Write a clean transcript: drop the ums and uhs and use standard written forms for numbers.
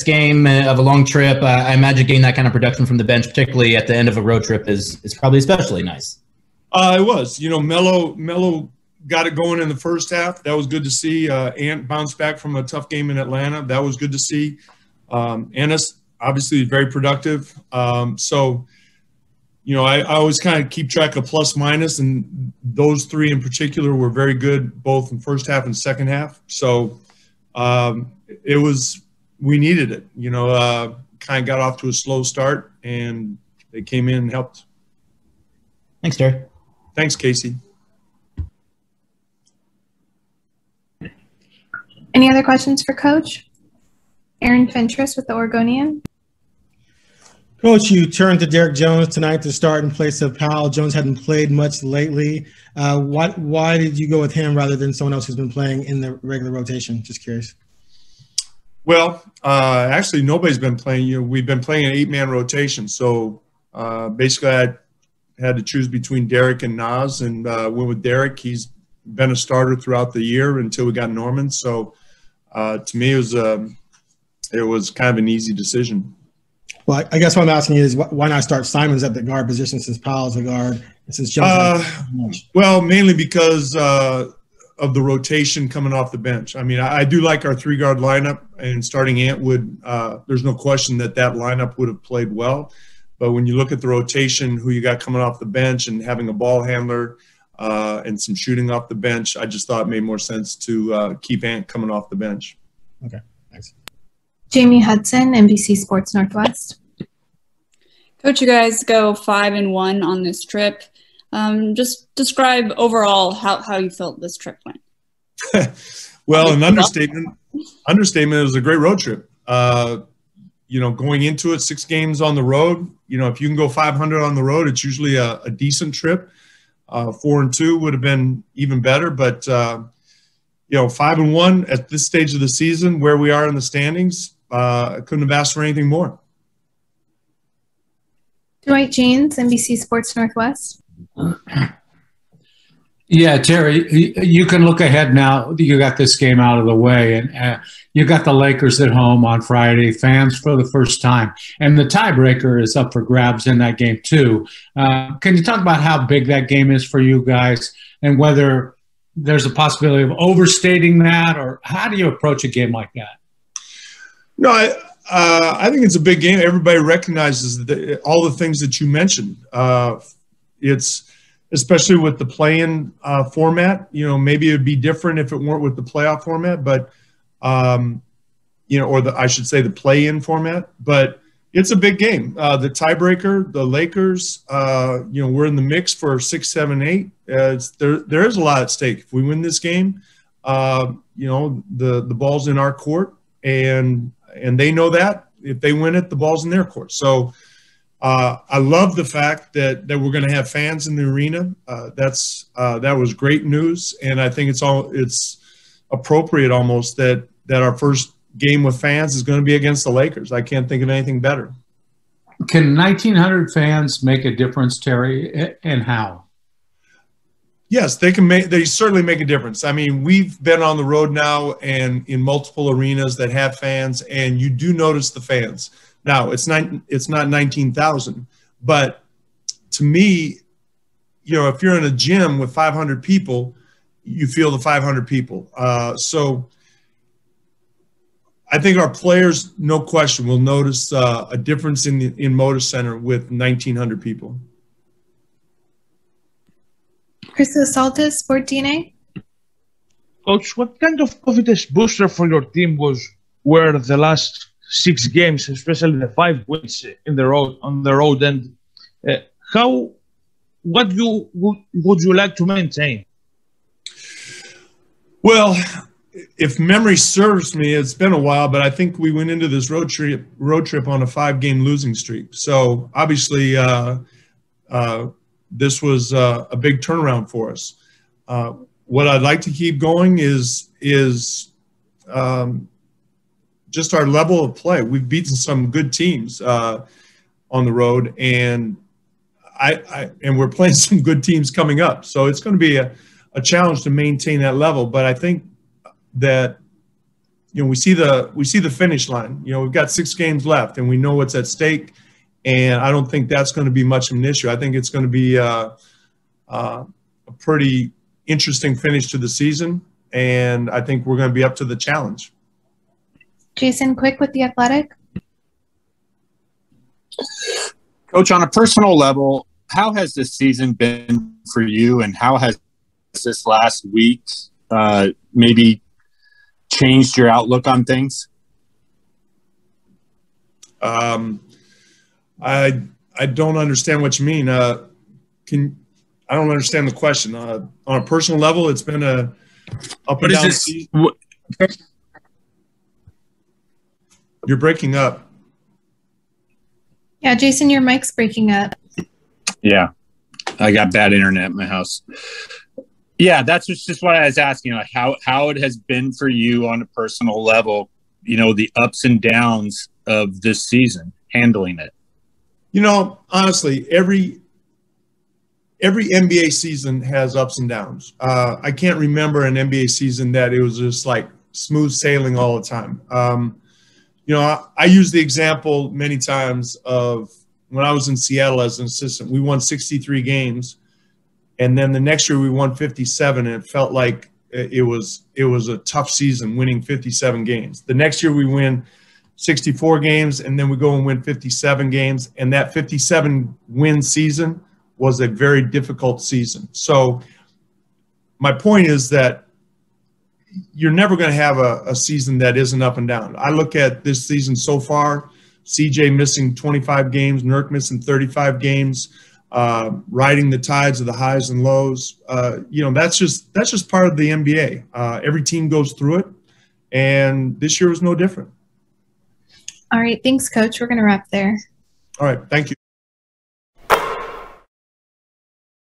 game of a long trip. I imagine getting that kind of production from the bench, particularly at the end of a road trip, is probably especially nice. It was. Melo got it going in the first half. That was good to see. Ant bounced back from a tough game in Atlanta. That was good to see. Ennis, obviously, very productive. I always kind of keep track of plus minus, and those three in particular were very good, both in first half and second half. So we needed it. Kind of got off to a slow start, and they came in and helped. Thanks, Terry. Thanks, Casey. Any other questions for Coach? Aaron Fentress with the Oregonian. Coach, you turned to Derek Jones tonight to start in place of Powell. Jones hadn't played much lately. Why did you go with him rather than someone else who's been playing in the regular rotation? Just curious. Well, actually, nobody's been playing. We've been playing an 8-man rotation. So basically, I had to choose between Derek and Nas, and went with Derek. He's been a starter throughout the year until we got Norman. So to me, it was kind of an easy decision. Well, I guess what I'm asking is why not start Simons at the guard position since Powell's a guard and since Jones well, mainly because of the rotation coming off the bench. I mean, I do like our 3-guard lineup, and starting Ant would there's no question that lineup would have played well. But when you look at the rotation, who you got coming off the bench and having a ball handler and some shooting off the bench, I just thought it made more sense to keep Ant coming off the bench. Okay, thanks. Jamie Hudson, NBC Sports Northwest. Coach, you guys go 5-1 on this trip. Just describe overall how you felt this trip went. Well, an understatement. It was a great road trip. Going into it, 6 games on the road. If you can go 500 on the road, it's usually a decent trip. 4-2 would have been even better, but 5-1 at this stage of the season, where we are in the standings, I couldn't have asked for anything more. Dwight James, NBC Sports Northwest. Yeah, Terry, you can look ahead now. You got this game out of the way, and you got the Lakers at home on Friday, fans for the first time. And the tiebreaker is up for grabs in that game, too. Can you talk about how big that game is for you guys and whether there's a possibility of overstating that, or how do you approach a game like that? No, I think it's a big game. Everybody recognizes all the things that you mentioned. It's especially with the play-in format. Maybe it would be different if it weren't with the playoff format, but I should say the play-in format. But it's a big game. The tiebreaker, the Lakers. We're in the mix for 6, 7, 8. There is a lot at stake. If we win this game, the ball's in our court, and they know that. If they win it, the ball's in their court. So I love the fact that we're going to have fans in the arena. That was great news, and I think it's appropriate almost that our first game with fans is going to be against the Lakers. I can't think of anything better. Can 1,900 fans make a difference, Terry, and how? Yes, they certainly make a difference. I mean, we've been on the road now and in multiple arenas that have fans, and you do notice the fans. Now, it's not 19,000, but to me, if you're in a gym with 500 people, you feel the 500 people. So I think our players, no question, will notice a difference in Motor Center with 1,900 people. Krista Saltis, Sport DNA. Coach, what kind of confidence booster for your team were the last 6 games, especially the 5 wins on the road, and what would you like to maintain? Well, if memory serves me, it's been a while, but I think we went into this road trip on a 5-game losing streak. So obviously, this was a big turnaround for us. What I'd like to keep going is just our level of play. We've beaten some good teams on the road, and we're playing some good teams coming up. So it's going to be a challenge to maintain that level. But I think that we see the finish line. We've got 6 games left, and we know what's at stake. And I don't think that's going to be much of an issue. I think it's going to be a pretty interesting finish to the season, and I think we're going to be up to the challenge. Jason Quick with The Athletic. Coach, on a personal level, how has this season been for you, and how has this last week maybe changed your outlook on things? I don't understand what you mean. I don't understand the question. On a personal level, it's been a up and down season. You're breaking up. Yeah, Jason, your mic's breaking up. Yeah, I got bad internet in my house. Yeah, that's just what I was asking, like how it has been for you on a personal level, the ups and downs of this season, handling it. Honestly, every NBA season has ups and downs. I can't remember an NBA season that it was just like smooth sailing all the time. I use the example many times of when I was in Seattle as an assistant. We won 63 games, and then the next year we won 57, and it felt like it was a tough season winning 57 games. The next year we win 64 games, and then we go and win 57 games, and that 57 win season was a very difficult season. So my point is that you're never going to have a season that isn't up and down. I look at this season so far, CJ missing 25 games, Nurk missing 35 games, riding the tides of the highs and lows. That's just part of the NBA. Every team goes through it, and this year was no different. All right. Thanks, Coach. We're going to wrap there. All right. Thank you.